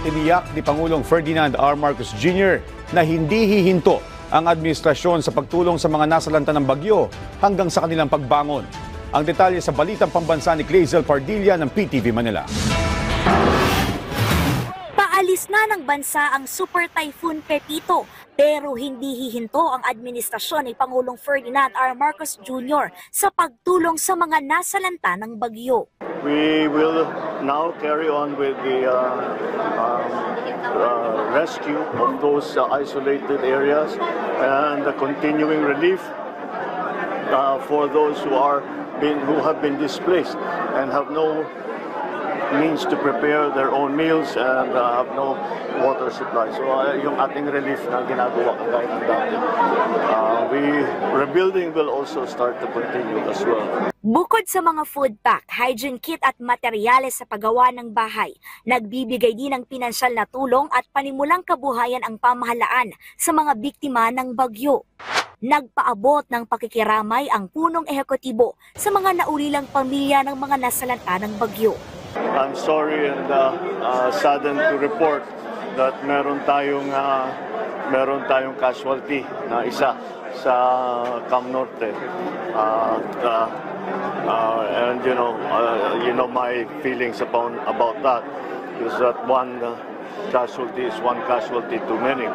tiniyak ni Pangulong Ferdinand R. Marcos Jr. na hindi hihinto ang administrasyon sa pagtulong sa mga nasalanta ng bagyo hanggang sa kanilang pagbangon. Ang detalye sa balitang pambansa ni Clazel Pardilla ng PTV Manila. Paalis na ng bansa ang Super Typhoon Pepito pero hindi hihinto ang administrasyon ni Pangulong Ferdinand R. Marcos Jr. sa pagtulong sa mga nasalanta ng bagyo. We will now carry on with the rescue of those isolated areas and the continuing relief for those who have been displaced and have no means to prepare their own meals and have no water supply. So yung ating relief na ginagawa kagaya ng dati. Rebuilding will also start to continue as well. Bukod sa mga food pack, hygiene kit at materyales sa paggawa ng bahay, nagbibigay din ng pinansyal na tulong at panimulang kabuhayan ang pamahalaan sa mga biktima ng bagyo. Nagpaabot ng pakikiramay ang punong ehekutibo sa mga naurilang pamilya ng mga nasalanta ng bagyo. I'm sorry and saddened to report that meron tayong casualty na isa sa Cam Norte. And you know my feelings about that is that one casualty is one casualty too many.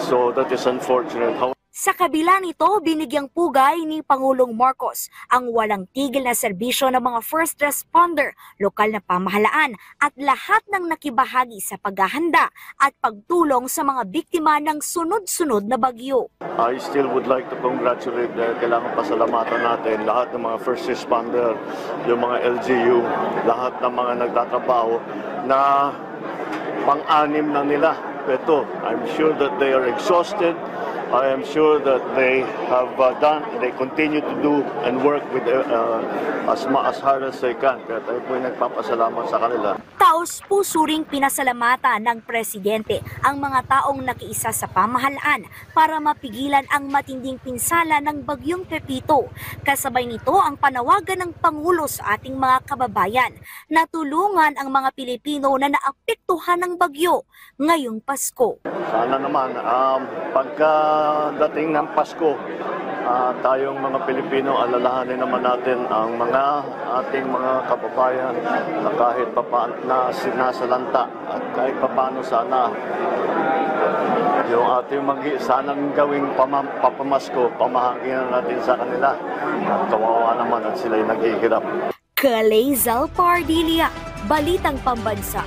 So that is unfortunate. Sa kabila nito, binigyang pugay ni Pangulong Marcos ang walang tigil na serbisyo ng mga first responder, lokal na pamahalaan at lahat ng nakibahagi sa paghahanda at pagtulong sa mga biktima ng sunod-sunod na bagyo. I still would like to congratulate, kailangan pasalamatan natin lahat ng mga first responder, yung mga LGU, lahat ng mga nagtatrabaho na pang-anim na nila. Ito, I'm sure that they are exhausted. I am sure that they continue to do and work with as hard as they can. Kaya tayo po nagpapasalamat sa kanila. Taos-puso ring pinasalamatan ng Presidente ang mga taong nakiisa sa pamahalaan para mapigilan ang matinding pinsala ng bagyong Pepito. Kasabay nito ang panawagan ng Pangulo sa ating mga kababayan na tulungan ang mga Pilipino na naapektuhan ng bagyo ngayong Pasko. Sana naman, pagkadating ng Pasko, tayong mga Pilipino, alalahanin naman natin ang ating mga kababayan na kahit papaano na sinasalanta at kahit papaano sana yung ating sanang gawing papamasko, pamahanginan natin sa kanila. At kawawa naman at sila'y naghihirap. Clazel Pardilla, Balitang Pambansa.